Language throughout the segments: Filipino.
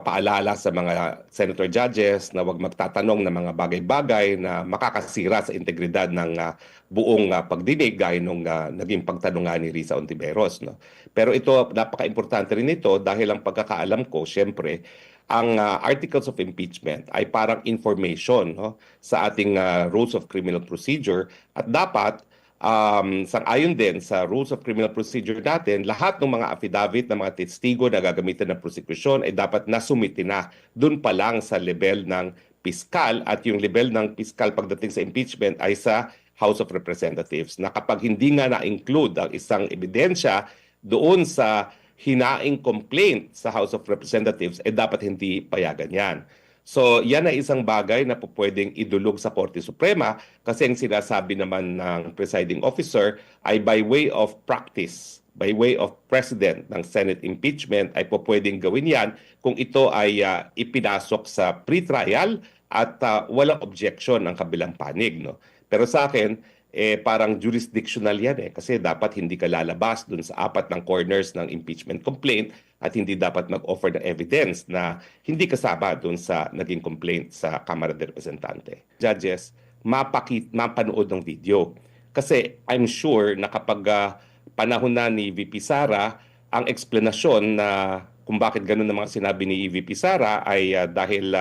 paalala sa mga senator judges na huwag magtatanong ng mga bagay-bagay na makakasira sa integridad ng buong pagdinig gaya nung naging pagtanungan ni Risa Ontiveros, no? Pero ito, napaka-importante rin ito dahil ang pagkakaalam ko, siyempre, ang articles of impeachment ay parang information, no, sa ating rules of criminal procedure at dapat sang-ayon din sa Rules of Criminal Procedure natin, lahat ng mga affidavit ng mga testigo na gagamitin ng prosekusyon ay dapat nasumiti na doon pa lang sa level ng piskal at yung level ng piskal pagdating sa impeachment ay sa House of Representatives na kapag hindi nga na-include ang isang ebidensya doon sa hinaing complaint sa House of Representatives, dapat hindi payagan yan. So yan ay isang bagay na pwedeng idulog sa Korte Suprema kasi ang sinasabi naman ng presiding officer ay by way of practice, by way of precedent ng Senate impeachment ay pwedeng gawin yan kung ito ay ipinasok sa pre-trial at walang objection ng kabilang panig. No? Pero sa akin, parang jurisdictional yan kasi dapat hindi ka lalabas dun sa apat ng corners ng impeachment complaint at hindi dapat mag-offer ng evidence na hindi kasama dun sa naging complaint sa Kamara de Representante. Judges, mapanood ng video. Kasi I'm sure na kapag panahon na ni VP Sara, ang eksplanasyon na kung bakit ganun ang mga sinabi ni VP Sara ay dahil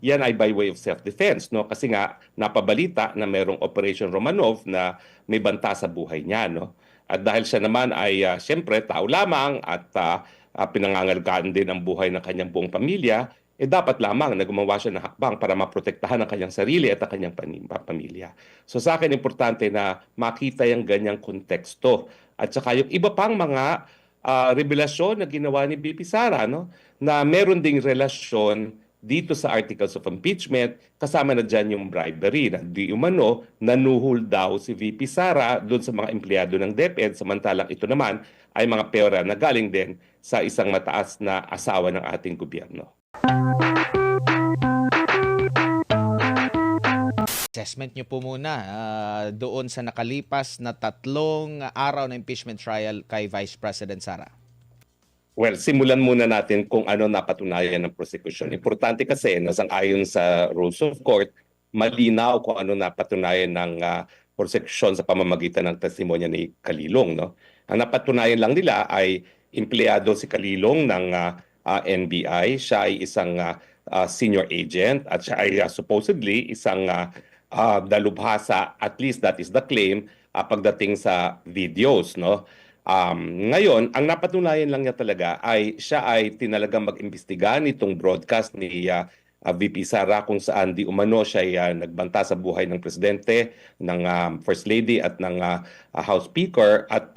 yan ay by way of self-defense, no? Kasi nga napabalita na merong Operation Romanov na may banta sa buhay niya, no? At dahil siya naman ay siyempre tao lamang at pinangangalagaan din ang buhay ng kanyang buong pamilya, dapat lamang na gumawa siya ng hakbang para maprotektahan ang kanyang sarili at ang kanyang pamilya. So sa akin, importante na makita yung ganyang konteksto. At saka yung iba pang mga revelasyon na ginawa ni BP Sara, no? Na meron ding relasyon dito sa articles of impeachment, kasama na dyan yung bribery na di umano nanuhol daw si VP Sara doon sa mga empleyado ng DepEd, samantalang ito naman ay mga pera na galing din sa isang mataas na asawa ng ating gobyerno. Assessment nyo po muna doon sa nakalipas na 3 araw na impeachment trial kay Vice President Sara. Well, simulan muna natin kung ano napatunayan ng prosecution. Importante kasi na sang-ayon sa rules of court, malinaw kung ano napatunayan ng prosecution sa pamamagitan ng testimonya ni Kalilong. No? Ang napatunayan lang nila ay empleyado si Kalilong ng NBI. Siya ay isang senior agent at siya ay supposedly isang dalubhasa, at least that is the claim, pagdating sa videos. No? Ngayon, ang napatunayan lang niya talaga ay siya ay tinalagang mag-imbestiga nitong broadcast ni VP Sara kung saan di umano siya nagbanta sa buhay ng presidente, ng First Lady at ng House Speaker at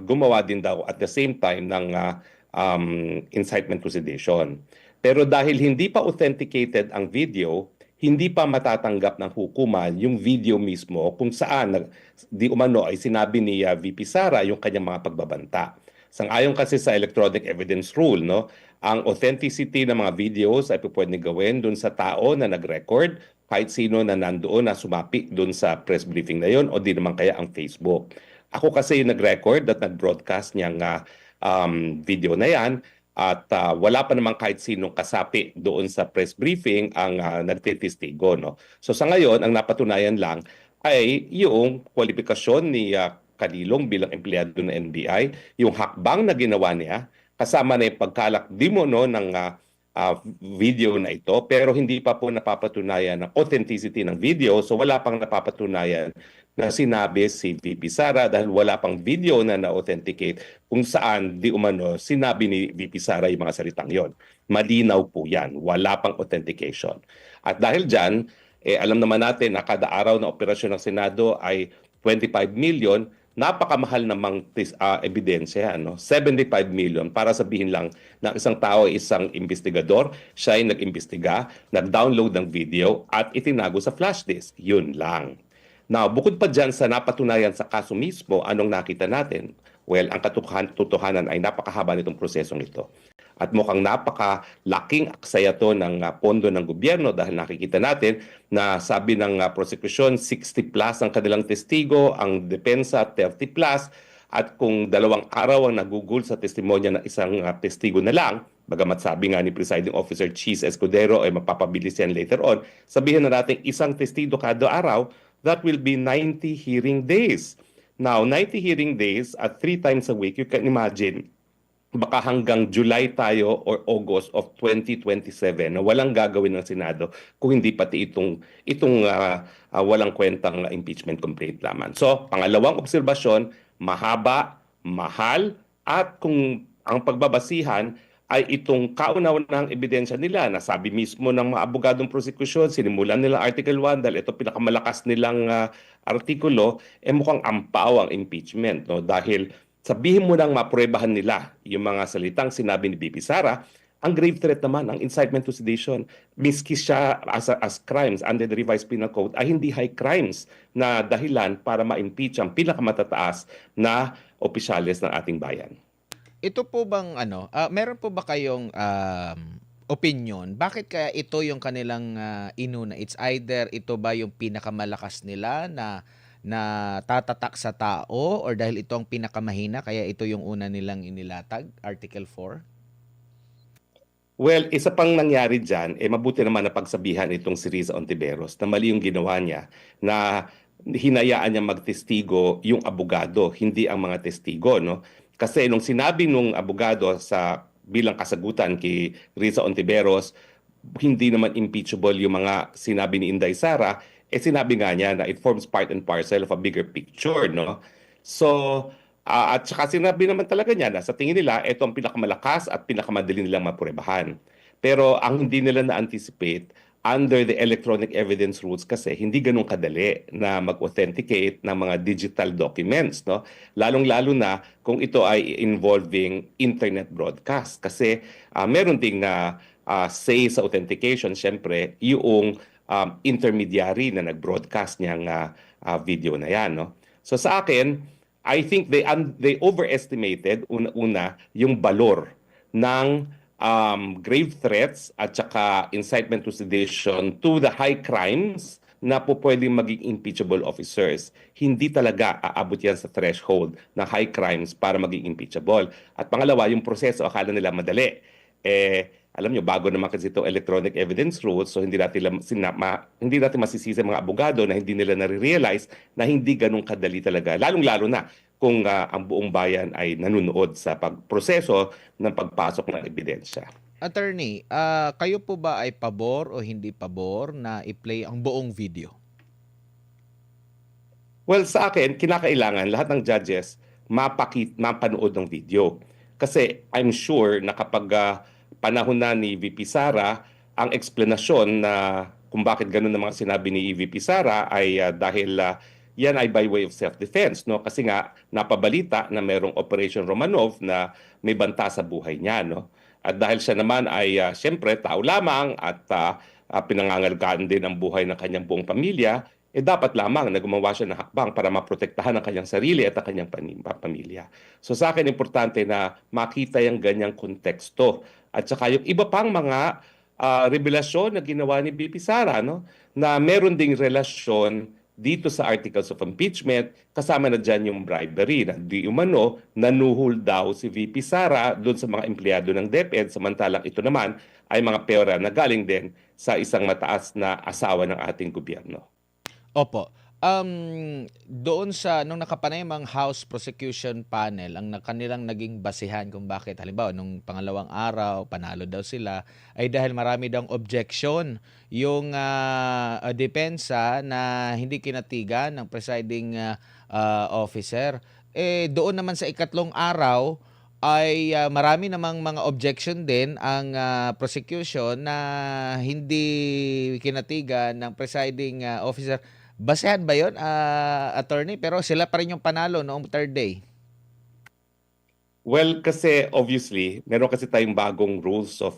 gumawa din daw at the same time ng incitement to sedition. Pero dahil hindi pa authenticated ang video, hindi pa matatanggap ng hukuman yung video mismo kung saan di umano ay sinabi ni VP Sara yung kanyang mga pagbabanta. Sang-ayon kasi sa electronic evidence rule, no, ang authenticity ng mga videos ay pwedeng gawin dun sa tao na nag-record, kahit sino na nandoon na sumapi dun sa press briefing na yon o di naman kaya ang Facebook. Ako kasi yung nag-record at nag-broadcast niyang video na yan. At wala pa naman kahit sinong kasapi doon sa press briefing ang nagtitistigo. No? So sa ngayon, ang napatunayan lang ay yung kwalifikasyon ni Kalilong bilang empleyado ng NBI, yung hakbang na ginawa niya, kasama na yung pagkalak di mo no, ng video na ito, pero hindi pa po napapatunayan ang authenticity ng video. So wala pang napapatunayan na sinabi si VP Sara dahil wala pang video na na-authenticate kung saan di umano sinabi ni VP Sara yung mga salitang yon. Malinaw po yan. Wala pang authentication. At dahil dyan, alam naman natin na kada araw na operasyon ng Senado ay 25 million, napakamahal namang ebidensya, no? 75 million para sabihin lang na isang tao ay isang investigador, siya ay nag-imbestiga, nag-download ng video at itinago sa flash disk. Yun lang. Now, bukod pa dyan sa napatunayan sa kaso mismo, anong nakita natin? Well, ang katotohanan ay napakahaba nitong prosesong ito. At mukhang napakalaking aksaya to ng pondo ng gobyerno dahil nakikita natin na sabi ng prosecution 60 plus ang kanilang testigo, ang depensa 30 plus, at kung 2 araw ang nagugol sa testimonya ng isang testigo na lang, Bagamat sabi nga ni Presiding Officer Cheese Escudero ay mapapabilis yan later on, sabihin na natin isang testigo kada araw, that will be 90 hearing days. Now, 90 hearing days at 3 times a week, you can imagine, baka hanggang July tayo or August of 2027 na walang gagawin ng Senado kung hindi pati itong walang kwentang impeachment complaint lamang. So, pangalawang obserbasyon, mahaba, mahal, at kung ang pagbabasihan ay itong kauna-unahang ebidensya nila na sabi mismo ng mga abogadong prosekusyon, sinimulan nila Article 1 dahil ito pinakamalakas nilang artikulo, mukhang ampaw ang impeachment. No? Dahil sabihin mo nang mapruebahan nila yung mga salitang sinabi ni BP Sara, ang grave threat naman, ang incitement to sedition, miski siya as crimes under the revised penal code, ay hindi high crimes na dahilan para ma-impeach ang pinakamatataas na opisyales ng ating bayan. Ito po bang meron po ba kayong opinion? Bakit kaya ito yung kanilang inuna? It's either ito ba yung pinakamalakas nila na tatatak sa tao or dahil ito ang pinakamahina kaya ito yung una nilang inilatag, Article 4? Well, isa pang nangyari dyan, mabuti naman na pagsabihan itong si Riza Ontiveros na mali yung ginawa niya na hinayaan niya magtestigo yung abogado, hindi ang mga testigo, no? Kasi nung sinabi nung abogado sa bilang kasagutan kay Riza Ontiveros, hindi naman impeachable yung mga sinabi ni Inday Sara, sinabi nga niya na it forms part and parcel of a bigger picture, no? So, at saka sinabi naman talaga niya na sa tingin nila, ito ang pinakamalakas at pinakamadali nilang mapurebahan. Pero ang hindi nila na-anticipate, under the electronic evidence rules kasi hindi ganun kadali na mag-authenticate ng mga digital documents, no? Lalong-lalo na kung ito ay involving internet broadcast kasi meron ding say sa authentication syempre yung intermediary na nag-broadcast niyang video na yan, no? So sa akin, I think they overestimated una yung balor ng grave threats at saka incitement to sedition to the high crimes na po pwedeng maging impeachable officers. Hindi talaga aabot yan sa threshold na high crimes para maging impeachable. At pangalawa, yung proseso, akala nila madali. Alam nyo, bago naman kasi itong electronic evidence rules, so hindi natin masisisi mga abogado na hindi nila nare-realize na hindi ganun kadali talaga. Lalong-lalo na kung ang buong bayan ay nanunood sa pagproseso ng pagpasok ng ebidensya. Attorney, kayo po ba ay pabor o hindi pabor na i-play ang buong video? Well, sa akin, kinakailangan lahat ng judges mapanood ng video. Kasi I'm sure na kapag panahon na ni VP Sara, ang eksplanasyon na kung bakit ganun ang mga sinabi ni VP Sara ay dahil yan ay by way of self-defense, no? Kasi nga napabalita na merong Operation Romanov na may banta sa buhay niya, no? At dahil siya naman ay siyempre tao lamang at pinangangalagaan din ang buhay ng kanyang buong pamilya, dapat lamang na gumawa siya ng hakbang para maprotektahan ang kanyang sarili at ang kanyang pamilya. So sa akin, importante na makita yung ganyang konteksto. At saka yung iba pang mga revelasyon na ginawa ni BP Sara, no? Na meron ding relasyon dito sa articles of impeachment, kasama na dyan yung bribery na di umano nanuhol daw si VP Sara doon sa mga empleyado ng DepEd, samantalang ito naman ay mga pera na galing din sa isang mataas na asawa ng ating gobyerno. Opo. Doon sa nung nakapanayamang House Prosecution Panel, ang kanilang naging basihan kung bakit halimbawa nung pangalawang araw panalo daw sila ay dahil marami daw objection yung depensa na hindi kinatigan ng presiding officer. Doon naman sa ikatlong araw ay marami namang mga objection din ang prosecution na hindi kinatigan ng presiding officer. Basehan ba yun, attorney? Pero sila pa rin yung panalo noong third day. Well, kasi obviously, meron kasi tayong bagong rules of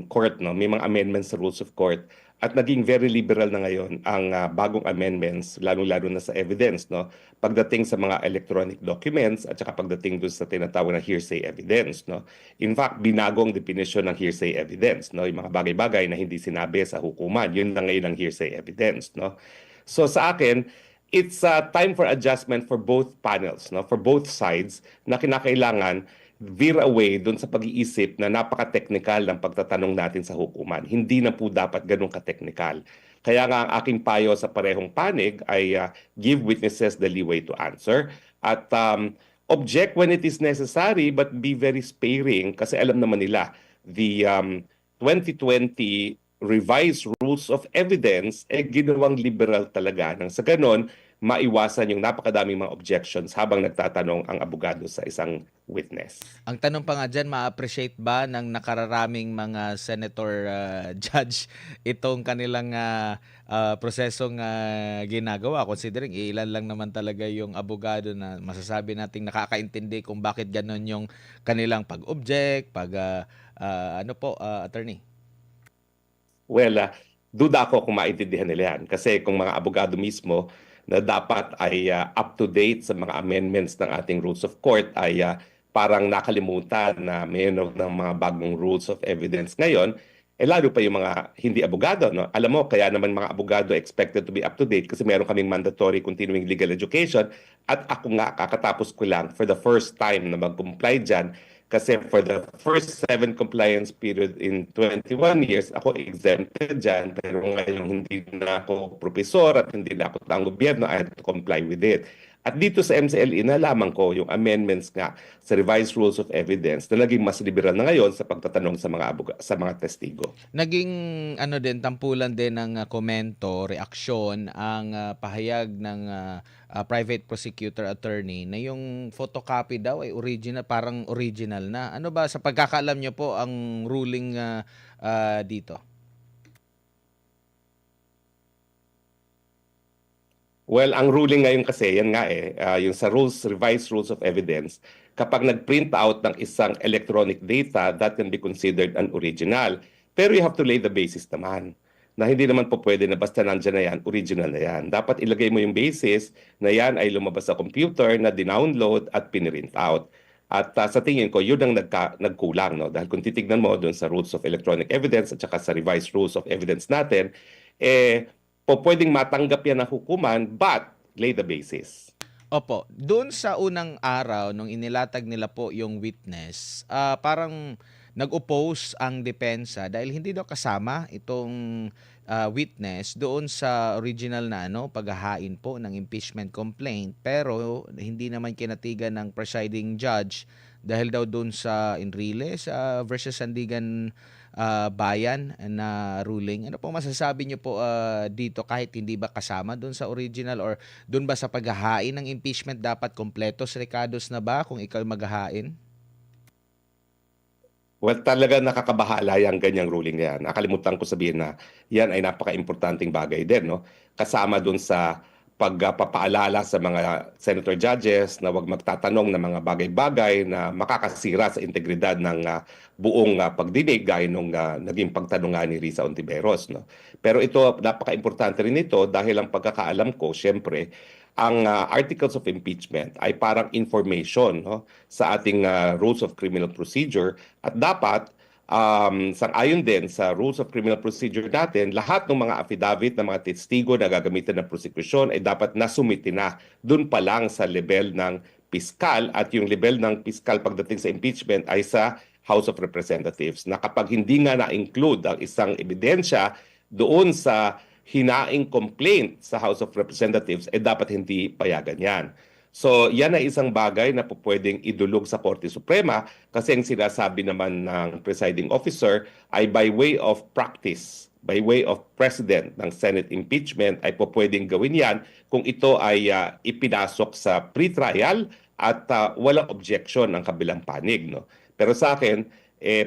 court, no? May mga amendments sa rules of court at naging very liberal na ngayon ang bagong amendments, lalo-lalo na sa evidence, no? Pagdating sa mga electronic documents at saka pagdating doon sa tinatawag na hearsay evidence, no? In fact, binago ang definition ng hearsay evidence, no? Yung mga bagay-bagay na hindi sinabi sa hukuman, yun na ngayon ang hearsay evidence, no? So sa akin, it's time for adjustment for both panels, no? For both sides na kinakailangan veer away doon sa pag-iisip na napaka-technical ng pagtatanong natin sa hukuman. Hindi na po dapat ganun ka-technical. Kaya nga ang aking payo sa parehong panig ay give witnesses the leeway to answer at object when it is necessary but be very sparing kasi alam naman nila the 2020 revised rules of evidence ginawang liberal talaga nang sa ganon maiwasan yung napakadaming mga objections habang nagtatanong ang abogado sa isang witness. Ang tanong pa nga diyan, ma-appreciate ba ng nakararaming mga senator, judge itong kanilang, prosesong, ginagawa considering iilan lang naman talaga yung abogado na masasabi nating nakakaintindi kung bakit gano'n yung kanilang pag-object, ano po, attorney? Well, duda ako kung maintindihan nila yan. Kasi kung mga abogado mismo na dapat ay up to date sa mga amendments ng ating rules of court ay parang nakalimutan na mayroon ng mga bagong rules of evidence ngayon, lalo pa yung mga hindi abogado. No? Alam mo, kaya naman mga abogado expected to be up to date kasi meron kaming mandatory continuing legal education at ako nga kakatapos ko lang for the first time na mag-comply dyan kasi for the first 7 compliance period in 21 years, ako exempted dyan. Pero ngayon hindi na ako profesor at hindi na ako ang gobyerno, I had to comply with it. At dito sa MCLE, nalaman ko yung amendments nga sa revised rules of evidence na naging mas liberal na ngayon sa pagtatanong sa mga sa mga testigo. Naging ano din, tampulan din ng komento, reaksyon ang pahayag ng private prosecutor attorney na yung photocopy daw ay original, parang original na. Ano ba sa pagkakaalam nyo po ang ruling dito? Well, ang ruling ngayon kasi, yan nga yung sa revised rules of evidence, kapag nag-print out ng isang electronic data, that can be considered an original. Pero you have to lay the basis naman, na hindi naman po pwede na basta nandyan na yan, original na yan. Dapat ilagay mo yung basis na yan ay lumabas sa computer, na dinownload at pinrint out. At sa tingin ko, yun ang nagkulang. No? Dahil kung titignan mo doon sa rules of electronic evidence at saka sa revised rules of evidence natin, pwedeng matanggap yan ng hukuman but lay the basis. Opo, doon sa unang araw nung inilatag nila po yung witness, parang nag-oppose ang depensa dahil hindi daw kasama itong witness doon sa original na paghahain po ng impeachment complaint, pero hindi naman kinatigan ng presiding judge dahil daw doon sa Enriles versus Sandigan Bayan na ruling. Ano po masasabi niyo po dito kahit hindi ba kasama doon sa original or doon ba sa paghahain ng impeachment dapat kompletos recados na ba kung ikaw maghahain? Well, talaga nakakabahala yung ganyang ruling na yan. Nakalimutan ko sabihin na yan ay napaka-importanting bagay din. No? Kasama dun sa pagpapaalala sa mga senator judges na huwag magtatanong ng mga bagay-bagay na makakasira sa integridad ng buong pagdinig gaya nung naging pagtanong ni Risa Ontiveros. No? Pero ito, napaka-importante rin ito dahil ang pagkakaalam ko, syempre, ang articles of impeachment ay parang information sa ating rules of criminal procedure at dapat sang-ayon din sa rules of criminal procedure natin, lahat ng mga affidavit ng mga testigo na gagamitin ng prosecution ay dapat nasumiti na dun pa lang sa level ng piskal at yung level ng piskal pagdating sa impeachment ay sa House of Representatives na kapag hindi nga na-include ang isang ebidensya doon sa hinaing complaint sa House of Representatives, dapat hindi payagan yan. So yan ay isang bagay na pwedeng idulog sa Korte Suprema kasi ang sinasabi naman ng presiding officer ay by way of practice, by way of precedent ng Senate impeachment ay pwedeng gawin yan kung ito ay ipinasok sa pre-trial at walang objection ng kabilang panig. No? Pero sa akin,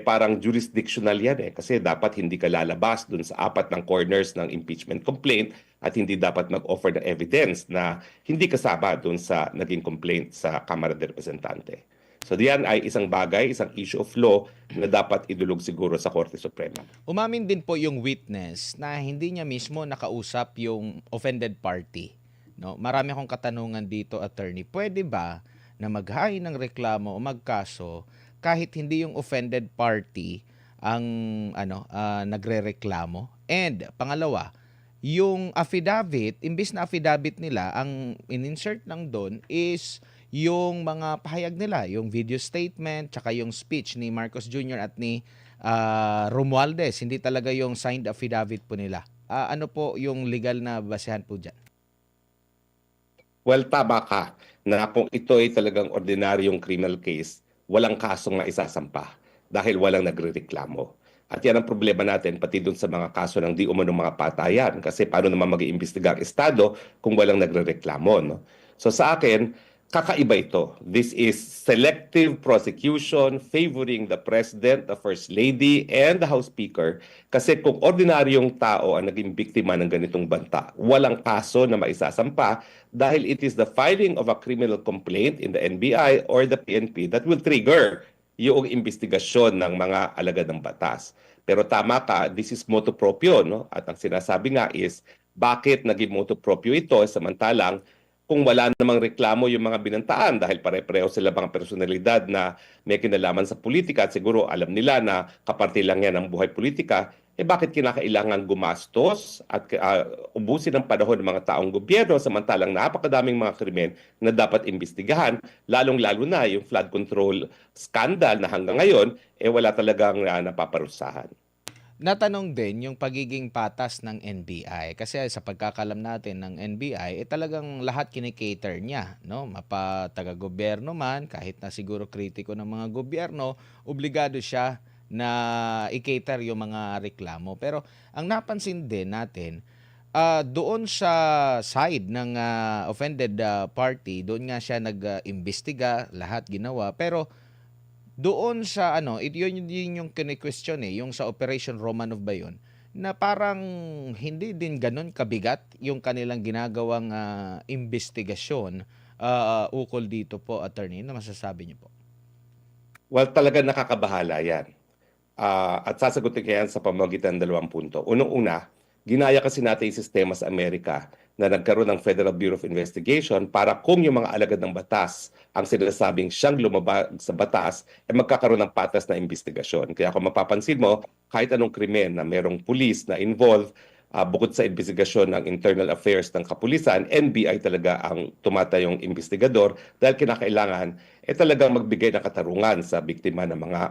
parang jurisdictional yan kasi dapat hindi ka lalabas dun sa 4 ng corners ng impeachment complaint at hindi dapat mag-offer ng evidence na hindi kasama dun sa naging complaint sa Kamara de Representante. So diyan ay isang bagay, isang issue of law na dapat idulog siguro sa Korte Suprema. Umamin din po yung witness na hindi niya mismo nakausap yung offended party. No? Marami akong katanungan dito, attorney. Pwede ba na maghain ng reklamo o magkaso kahit hindi yung offended party ang nagrereklamo? And pangalawa, yung affidavit, imbis na affidavit nila, ang in-insert lang doon is yung mga pahayag nila, yung video statement, tsaka yung speech ni Marcos Jr. at ni Romualdez, hindi talaga yung signed affidavit po nila. Ano po yung legal na basehan po dyan? Well, tama ka na kung ito ay talagang ordinaryong criminal case, walang kasong maisasampa dahil walang nagrereklamo. At yan ang problema natin pati dun sa mga kaso ng di umanong mga patayan. Kasi paano naman mag-iimbestiga ang Estado kung walang nagrereklamo, no? So sa akin, kakaiba ito. This is selective prosecution favoring the President, the First Lady, and the House Speaker. Kasi kung ordinaryong tao ang naging biktima ng ganitong banta, walang kaso na maisasampa dahil it is the filing of a criminal complaint in the NBI or the PNP that will trigger yung investigasyon ng mga alagad ng batas. Pero tama ka, this is motu proprio, no? At ang sinasabi nga is, bakit naging motu proprio ito samantalang kung wala namang reklamo yung mga binantaan dahil pare-pareho sila mga personalidad na may kinalaman sa politika at siguro alam nila na kaparte lang yan ng buhay politika, bakit kinakailangan gumastos at ubusin ang panahon ng mga taong gobyerno samantalang napakadaming mga krimen na dapat imbestigahan, lalong-lalo na yung flood control scandal na hanggang ngayon, wala talagang napaparusahan. Natanong din yung pagiging patas ng NBI kasi sa pagkakalam natin ng NBI talagang lahat kinikater niya, no? Mapa taga-gobyerno man, kahit na siguro kritiko ng mga gobyerno, obligado siya na i-cater yung mga reklamo. Pero ang napansin din natin, doon sa side ng offended party, doon nga siya nag-imbestiga, lahat ginawa. Pero doon sa ano, yun din yung kine-question yung sa Operation Romanov ba yun, na parang hindi din gano'n kabigat yung kanilang ginagawang investigasyon ukol dito po, attorney. Ano masasabi niyo po? Well, talaga nakakabahala yan. At sasagutin ko yan sa pamamagitan ng dalawang punto. Unang-una, ginaya kasi natin yung sistema sa Amerika na nagkaroon ng Federal Bureau of Investigation para kung yung mga alagad ng batas ang sinasabing siyang lumabag sa batas, magkakaroon ng patas na investigasyon. Kaya kung mapapansin mo, kahit anong krimen na merong pulis na involved, bukod sa investigasyon ng internal affairs ng kapulisan, NBI talaga ang tumatayong investigador dahil kinakailangan talagang magbigay ng katarungan sa biktima ng mga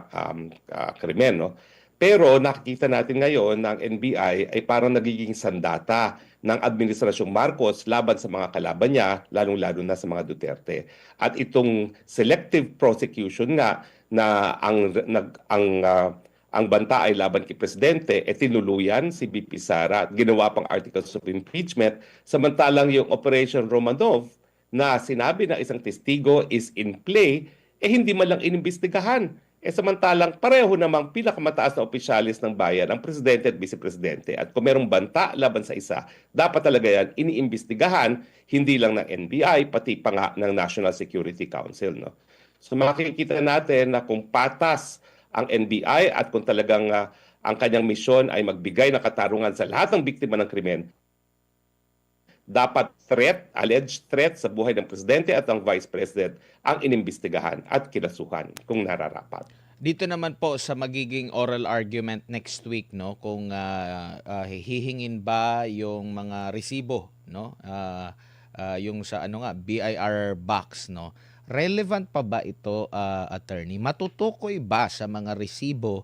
krimen. No? Pero nakikita natin ngayon ng NBI ay parang nagiging sandata ng Administrasyong Marcos laban sa mga kalaban niya, lalong-lalo na sa mga Duterte. At itong selective prosecution nga na ang banta ay laban kay Presidente, tinuluyan si BP Sara at ginawa pang articles of impeachment, samantalang yung Operation Romanov na sinabi ng isang testigo is in play, hindi man lang inimbestigahan. Samantalang pareho namang pinakamataas na opisyalis ng bayan, ang Presidente at Vice Presidente. At kung merong banta laban sa isa, dapat talaga yan iniimbestigahan, hindi lang ng NBI, pati pa nga ng National Security Council. No? So makikita natin na kung patas ang NBI at kung talagang ang kanyang misyon ay magbigay ng katarungan sa lahat ng biktima ng krimen, dapat alleged threat sa buhay ng Presidente at ng Vice President ang inimbestigahan at kinasuhan kung nararapat. Dito naman po sa magiging oral argument next week, no, kung hihingin ba yung mga resibo, no, yung sa ano nga BIR box, no, relevant pa ba ito, attorney? Matutukoy ba sa mga resibo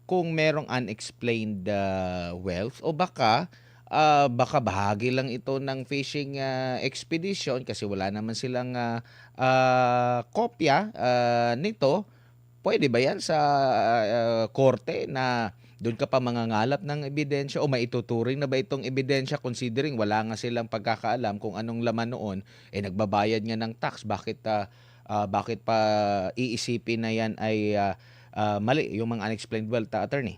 kung merong unexplained wealth o baka bahagi lang ito ng fishing expedition kasi wala naman silang kopya nito. Pwede ba yan sa korte na doon ka pa mangangalap ng ebidensya o maituturing na ba itong ebidensya considering wala nga silang pagkakaalam kung anong laman noon, nagbabayad nga ng tax, bakit pa iisipin na yan ay mali yung mga unexplained wealth, attorney?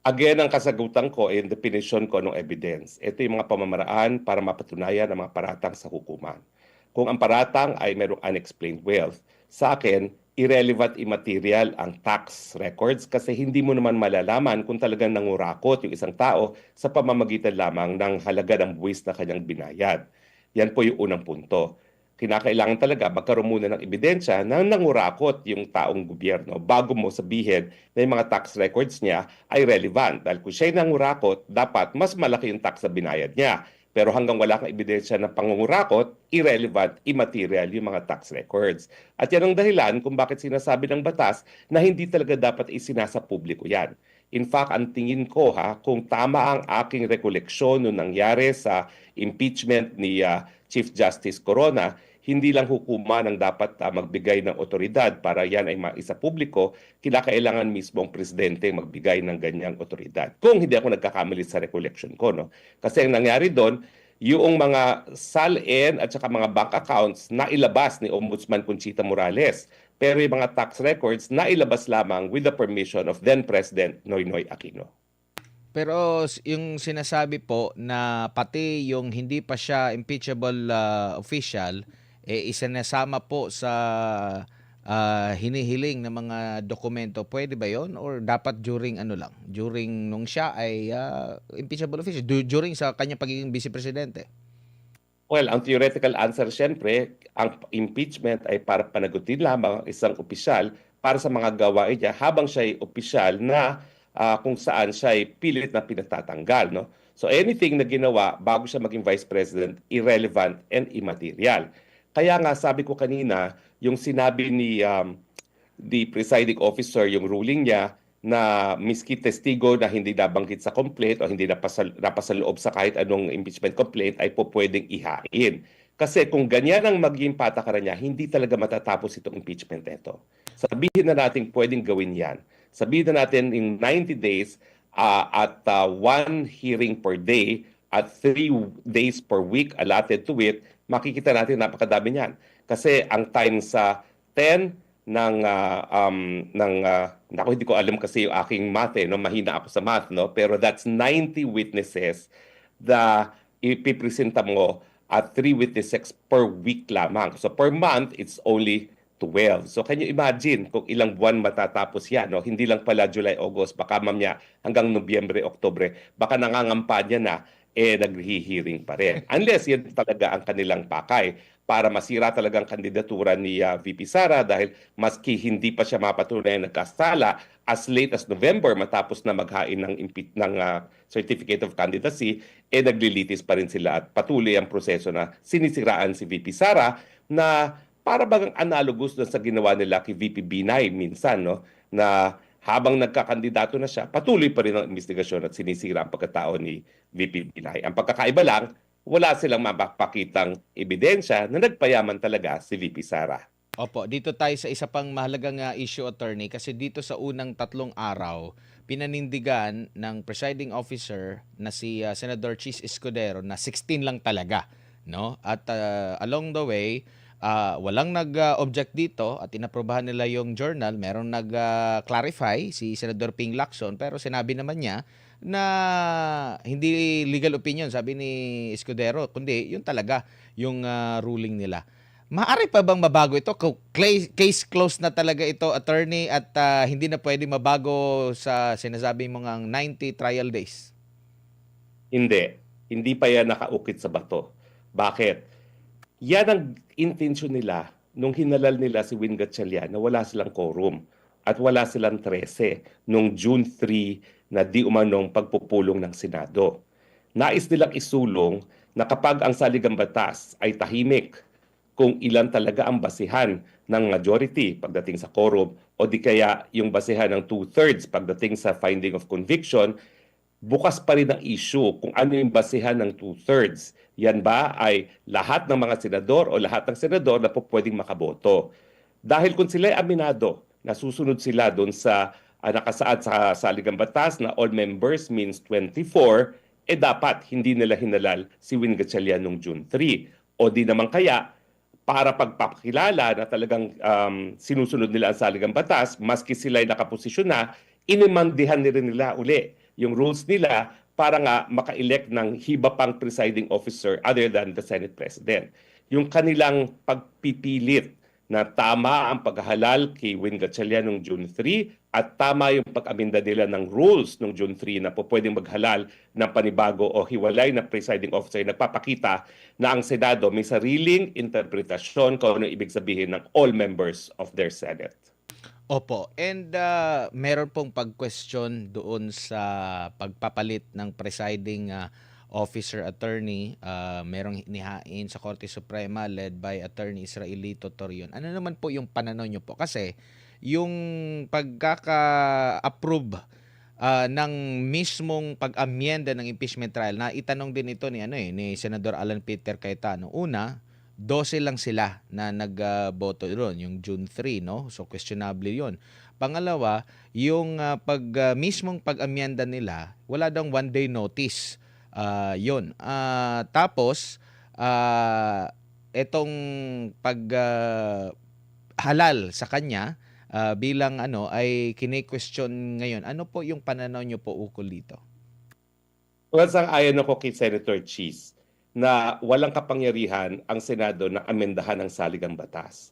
Again, ang kasagutan ko ay definition ko ng evidence. Ito yung mga pamamaraan para mapatunayan ang mga paratang sa hukuman. Kung ang paratang ay mayroong unexplained wealth, sa akin, irrelevant immaterial ang tax records kasi hindi mo naman malalaman kung talagang nangurakot yung isang tao sa pamamagitan lamang ng halaga ng buwis na kanyang binayad. Yan po yung unang punto. Kinakailangan talaga magkaroon muna ng ebidensya na nangurakot yung taong gobyerno bago mo sabihin na yung mga tax records niya ay relevant. Dahil kung siya'y nangurakot, dapat mas malaki yung tax na binayad niya. Pero hanggang wala kang ebidensya ng pangungurakot, irrelevant, immaterial yung mga tax records. At yan ang dahilan kung bakit sinasabi ng batas na hindi talaga dapat isinasa publiko yan. In fact, ang tingin ko kung tama ang aking rekoleksyon nung nangyari sa impeachment ni Chief Justice Corona, hindi lang hukuman ang dapat magbigay ng otoridad para yan ay maisa publiko, kinakailangan mismo ang presidente magbigay ng ganyang otoridad. Kung hindi ako nagkakamali sa recollection ko, no? Kasi ang nangyari doon, yung mga SALN at saka mga bank accounts na ilabas ni Ombudsman Conchita Morales. Pero yung mga tax records na ilabas lamang with the permission of then President Noynoy Aquino. Pero yung sinasabi po na pati yung hindi pa siya impeachable official, isinasama po sa hinihiling ng mga dokumento. Pwede ba yon? Or dapat during ano lang? During nung siya ay impeachable official? During sa kanyang pagiging vice presidente? Well, ang theoretical answer siyempre, ang impeachment ay para panagutin lamang ang isang opisyal para sa mga gawain niya habang siya ay opisyal na kung saan siya ay pilit na pinatatanggal. No? So anything na ginawa bago siya maging vice president, irrelevant and immaterial. Kaya nga sabi ko kanina, yung sinabi ni the presiding officer, yung ruling niya, na miski testigo na hindi nabanggit sa complaint o hindi napasaloob sa kahit anong impeachment complaint ay po pwedeng ihain. Kasi kung ganyan ang maging patakaran niya, hindi talaga matatapos itong impeachment nito. Sabihin na natin pwedeng gawin yan. Sabihin na natin in 90 days at one hearing per day at 3 days per week allotted to it, makikita natin napakadami niyan. Kasi ang time sa 10 naku, hindi ko alam kasi yung aking math no, mahina ako sa math, no, pero that's 90 witnesses na ipipresenta mo at 3 witnesses per week lamang. So per month it's only 12. So can you imagine kung ilang buwan matatapos yan, no? Hindi lang pala July, August, baka mamaya hanggang Nobyembre, Oktubre, baka nangangampanya na naghihiring pa rin. Unless yan talaga ang kanilang pakay para masira talagang kandidatura ni VP Sara dahil maski hindi pa siya mapatunayan nagkasala as late as November matapos na maghain ng Certificate of Candidacy, naglilitis pa rin sila at patuloy ang proseso na sinisiraan si VP Sara na para bagang analogous na sa ginawa nila kay VP Binay minsan, no, na habang nagkakandidato na siya, patuloy pa rin ang investigasyon at sinisira ang pagkatao ni VP Binay. Ang pagkakaiba lang, wala silang mapakitang ebidensya na nagpayaman talaga si VP Sara. Opo, dito tayo sa isa pang mahalagang issue, attorney, kasi dito sa unang 3 araw, pinanindigan ng presiding officer na si Senador Chis Escudero na 16 lang talaga, no? At along the way, walang nag-object dito at inaprobahan nila yung journal. Merong nag-clarify si Senador Ping Lacson, pero sinabi naman niya na hindi legal opinion, sabi ni Escudero, kundi yun talaga yung ruling nila. Maaari pa bang mabago ito? Case closed na talaga ito, attorney, at hindi na pwede mabago sa sinasabi mong 90 trial days? Hindi. Hindi pa yan nakaukit sa bato. Bakit? Yan ang intention nila nung hinalal nila si Win Gatchalian na wala silang quorum at wala silang 13 nung June 3 na di umanong pagpupulong ng Senado. Nais nilang isulong na kapag ang saligang batas ay tahimik, kung ilan talaga ang basihan ng majority pagdating sa quorum o di kaya yung basihan ng 2/3 pagdating sa finding of conviction, bukas pa rin ang issue kung ano yung basihan ng 2/3. Yan ba ay lahat ng mga senador o lahat ng senador na po pwedeng makaboto? Dahil kung sila ay aminado, nasusunod sila doon sa nakasaad sa saligang batas na all members means 24, dapat hindi nila hinalal si Win Gatchalian noong June 3. O di naman kaya, para pagpapakilala na talagang sinusunod nila ang saligang batas, maski sila ay nakaposisyon na, inimandihan nila uli yung rules nila para nga maka-elect ng iba pang presiding officer other than the Senate President. Yung kanilang pagpipilit na tama ang paghahalal kay Win Gatchalian noong June 3 at tama yung pag-aminda nila ng rules noong June 3 na po pwedeng maghalal ng panibago o hiwalay na presiding officer, nagpapakita na ang Senado may sariling interpretasyon kung ano ibig sabihin ng all members of their Senate. Opo, and meron pong pag-question doon sa pagpapalit ng presiding officer attorney, merong inihain sa Korte Suprema led by Attorney Israelito Torion. Ano naman po yung pananaw nyo po? Kasi yung pagkaka-approve ng mismong pag-amyenda ng impeachment trial, na itanong din ito ni Senador Alan Peter Cayetano. Una, 12 lang sila na nagboto doon, yung June 3, no? So questionable 'yon. Pangalawa, yung mismong pag-amyenda nila, wala daw 1-day notice. 'Yon. Tapos etong pag halal sa kanya bilang ay kine-question ngayon. Ano po yung pananaw niyo po ukol dito? Well, sang-ayon ako kay Senator Cheese na walang kapangyarihan ang Senado na amendahan ang saligang batas.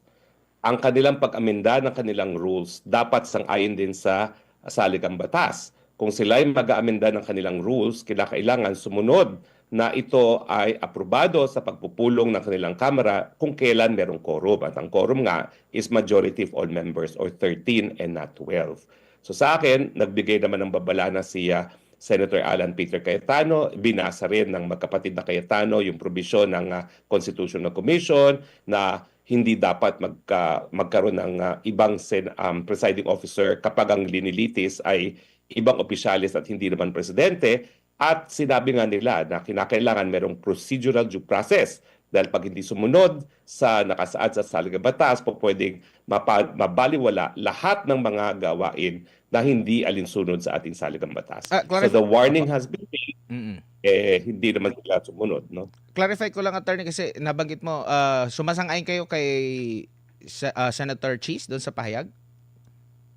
Ang kanilang pag-amenda ng kanilang rules dapat sang-ayon din sa saligang batas. Kung sila ay mag-aamenda ng kanilang rules, kinakailangan sumunod na ito ay aprobado sa pagpupulong ng kanilang Kamara kung kailan merong quorum. At ang quorum nga is majority of all members or 13 and not 12. So sa akin, nagbigay naman ng babala na siya Senator Alan Peter Cayetano, binasa rin ng magkapatid na Cayetano yung probisyon ng Constitutional Commission na hindi dapat magkaroon ng ibang presiding officer kapag ang linilitis ay ibang opisyalis at hindi naman presidente. At sinabi nga nila na kinakailangan merong procedural due process dahil pag hindi sumunod sa nakasaad sa saligang batas, pwedeng mabaliwala lahat ng mga gawain na hindi alinsunod sa ating saligang batas. So the warning has been made, hindi naman sila sumunod. No? Clarify ko lang, attorney, kasi nabanggit mo, sumasang-ayon kayo kay Senator Cheese doon sa pahayag?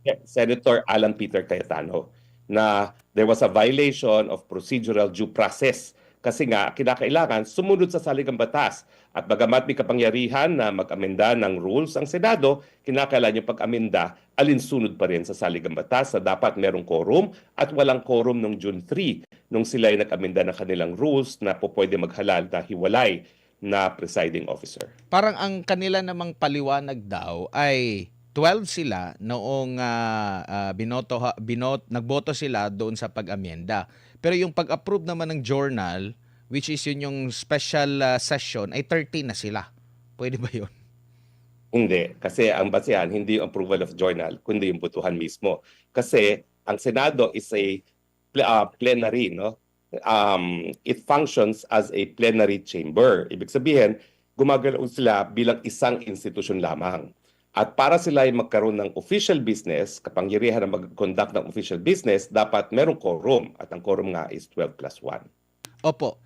Yeah, Senator Alan Peter Cayetano, na there was a violation of procedural due process kasi nga kinakailangan sumunod sa saligang batas. At bagamat may kapangyarihan na mag-amenda ng rules ang Senado, kinakailangan yung pag-amenda alinsunod pa rin sa saligang batas na dapat merong quorum at walang quorum noong June 3 nung sila ay nag-amenda ng kanilang rules na pwede maghalal na hiwalay na presiding officer. Parang ang kanila namang paliwanag daw ay 12 sila noong nagboto sila doon sa pag-amyenda. Pero yung pag-approve naman ng journal, which is yun yung special session, ay 13 na sila. Pwede ba yun? Hindi. Kasi ang basehan, hindi yung approval of journal, kundi yung botohan mismo. Kasi ang Senado is a plenary, no? It functions as a plenary chamber. Ibig sabihin, gumagalaw sila bilang isang institusyon lamang. At para sila ay magkaroon ng official business, kapangyarihan na mag-conduct ng official business, dapat merong quorum. At ang quorum nga is 12 plus 1. Opo.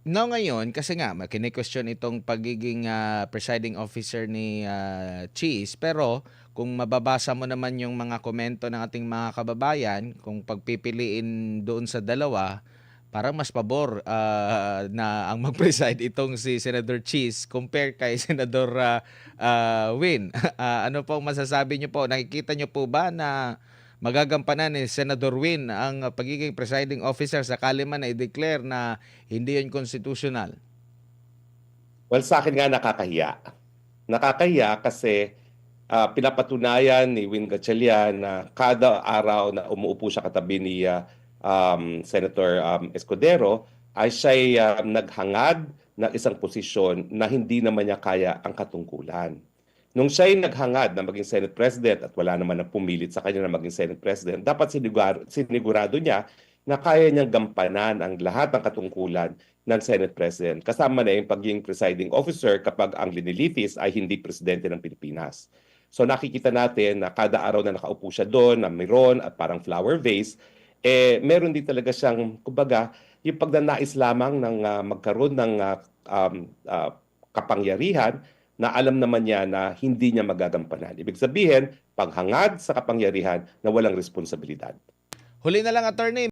Now ngayon, kasi nga, kine-question itong pagiging presiding officer ni Cheese. Pero kung mababasa mo naman yung mga komento ng ating mga kababayan, kung pagpipiliin doon sa dalawa, parang mas pabor na ang mag-preside itong si Senator Cheese compare kay Senador Win. Ano po masasabi niyo po? Nakikita niyo po ba na magagampanan ni Senador Win ang pagiging presiding officer sakali man na i-declare na hindi yun constitutional? Well, sa akin nga nakakahiya. Nakakahiya kasi pinapatunayan ni Win Gatchalian na kada araw na umuupo siya katabi ni Senator Escudero ay siya'y naghangad ng isang posisyon na hindi naman niya kaya ang katungkulan. Nung siya'y naghangad na maging Senate President at wala naman na pumilit sa kanya na maging Senate President, dapat sinigurado niya na kaya niyang gampanan ang lahat ng katungkulan ng Senate President. Kasama na yung pagiging presiding officer kapag ang linilitis ay hindi Presidente ng Pilipinas. So nakikita natin na kada araw na nakaupo siya doon, na mayroon at parang flower vase, meron din talaga siyang, kumbaga, yung pagnanais lamang ng magkaroon ng kapangyarihan na alam naman niya na hindi niya magagampanan. Ibig sabihin, paghangad sa kapangyarihan na walang responsibilidad. Huli na lang, attorney.